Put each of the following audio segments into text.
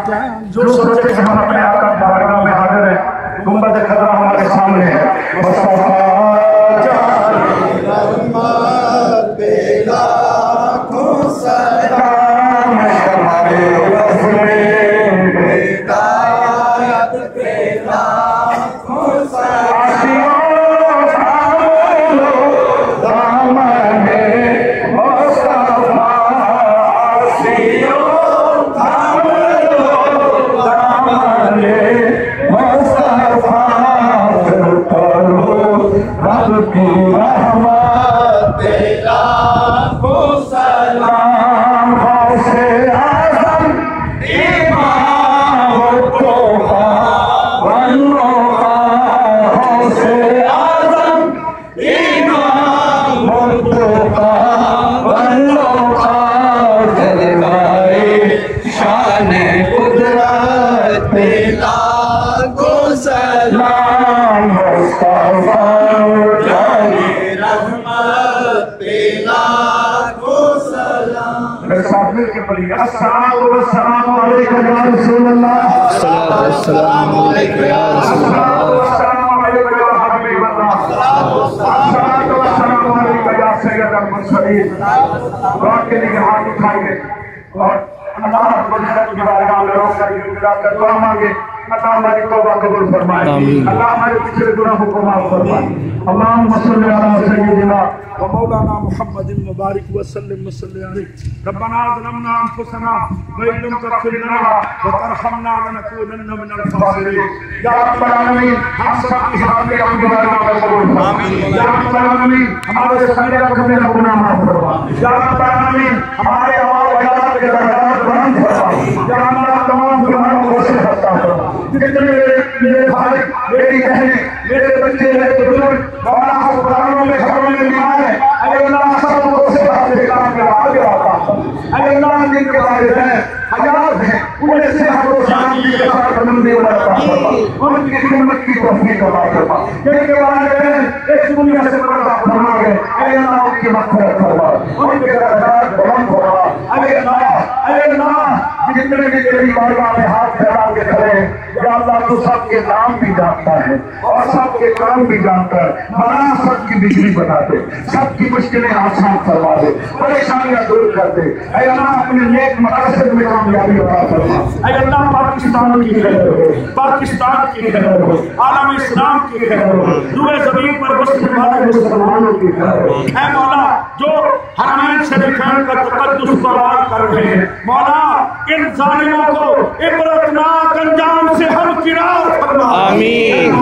جو سوچے کہ ہم اپنے آقا بارگاہ میں حاضر ہیں، گنبد خضرا ہمارے سامنے ہے. مصطفیٰ جان رحمت پہ لاکھوں سلام، ہمارے رسول ہدایت پہ لاکھوں سلام. السلام علیکم یا رسول اللہ، السلام علیکم یا رسول اللہ، السلام علیکم یا حبیب اللہ، السلام علیکم یا سید المرسلین. دعا کے لیے ہاتھ اٹھائیے اور اللہ رب العزت کی بارگاہ میں رو کر دعا مانگے. اللہ ہماری توبہ قبول فرمائے، اللہ ہمارے پچھلے گناہوں کو معاف فرمائے. اللہم صلی علی سیدنا ومولانا محمد مبارک وسلم وصلی علیہ. ربنا ظلمنا انفسنا وان لم تغفر لنا وترحمنا لنكونن من الخاسرین. یا رب العالمین ہم سب کی حاضری اپنی بارگاہ میں قبول فرما. یا رب العالمین ہمارے صغیرہ کبیرہ گناہ معاف فرما. یا رب العالمین ہمارے آباء و اجداد کے درجات بلند فرما. یا اللہ تمام گناہوں کو صحت عطا فرما. جتنے میرے بھائی، میری بہنیں، میرے بچے، میرے بزرگ مولا ہسپتالوں میں، گھروں میں بیمار ہیں، اے اللہ سب کو صحت کے کام میں آگے آتا. اے اللہ جن کے والدین حیات ہیں انہیں صحت و سلامتی کے ساتھ بلندی عطا فرما. ان کی خدمت کی توفیق عطا فرما. جن کے والدین اس دنیا سے پردہ فرما گئے، اے اللہ ان کی مغفرت فرما، ان کے درجات بلند فرما. اے اللہ جتنے بھی تیری بارگاہ میں ہاتھ پھیلا کے کھڑے ہیں، یا اللہ تو سب کے نام بھی جانتا ہے اور سب کے کام بھی جانتا ہے. بنا سب کی بجلی بنا دے، سب کی مشکلیں آسان فرما دے، پریشانیاں دور کر دے. اے اللہ اپنے نیک مقاصد میں کامیابی عطا فرما. اے اللہ پاکستان کی خیر ہو، پاکستان کی خیر ہو، عالم اسلام کی خیر ہو، روئے زمین پر بسنے والے مسلمانوں کی خیر ہو. اے مولا جو حرمین شریفین کا تقدس پروان کر رہے ہیں، مولا ان ظالموں کو عبرتناک انجام سے ہم کنار فرما. آمین.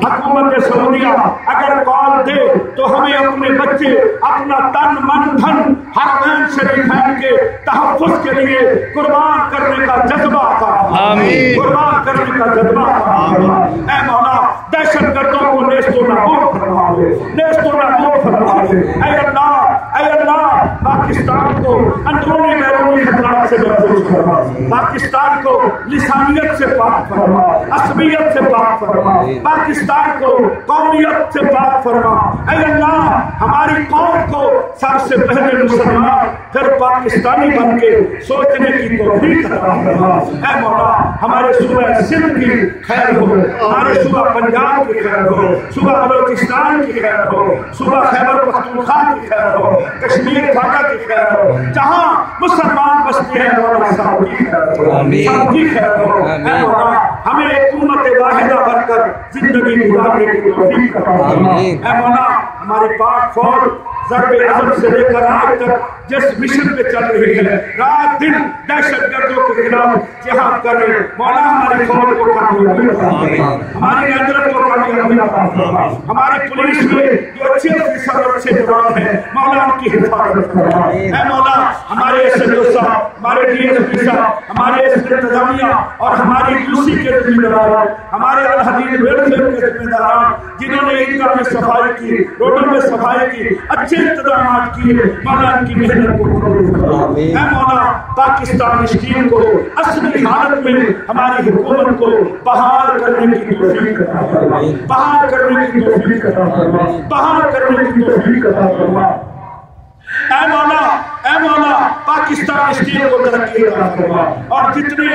حکومت سعودیہ اگر کال دے تو ہمیں اپنے بچے، اپنا تن من دھن حرمین شریفین کے تحفظ کے لیے قربان کرنے کا جذبہ عطا فرما. قربان کرنے کا جذبہ عطا فرما. اے مولا دہشت گردوں کو نیست و نابود فرما دے، نیست و نابود فرما دے. اے اللہ پاکستان کو اندرونی بیرونی خطرات سے محفوظ فرما. پاکستان کو لسانیت سے پاک فرما، عصبیت سے پاک فرما. پاکستان کو قومیت سے پاک فرما. اے اللہ ہماری قوم کو سب سے پہلے مسلمان پھر پاکستانی بن کے سوچنے کی توفیق عطا فرما. اے مولا ہمارے صوبہ سندھ کی خیر ہو، ہمارے صوبہ پنجاب کی خیر ہو، صوبہ بلوچستان کی خیر ہو، صوبہ خیبر پختونخوا کی خیر ہو، کشمیر خاکہ کی خیر ہو. جہاں مسلمان بستے ہیں مولا صاحب کی خیر ہو، سب کی خیر ہو. اے مولا ہمیں ایک امت واحدہ بن کر زندگی گزارنے کی توفیق عطا فرما. اے مولا ہماری پاک فوج ضرب عزم سے لے کر آج تک جس مشن پہ چل رہی ہے، رات دن دہشت گردوں کے خلاف جہاد کر رہے ہیں، مولا ہماری فوج کو کامیابی عطا فرما، ہماری عدالت کو کامیابی عطا فرما. ہماری پولیس میں جو اچھے افسر اور اچھے جوان ہیں، مولا ان کی حفاظت فرما. اے مولا ہمارے ایس ایچ او صاحب، ہمارے ڈی ایس پی صاحب، ہمارے انتظامیہ اور ہماری یوسی کے ذمہ داران، ہمارے الحدیث ویلفیئر کے ذمہ داران جنہوں نے عیدگاہ میں صفائی کی، روڈوں میں صفائی کی، اچھے انتظامات کیے، مولا ان کی محنت کو قبول فرما. اے مولا پاکستان اسکیم کو اصلی حالت میں ہماری حکومت کو بحال کرنے کی توفیق عطا فرما، بحال کرنے کی توفیق عطا فرما، بحال کرنے کی توفیق عطا فرما. اے مولا پاکستان اسکیم کو ترقی عطا فرما. اور جتنے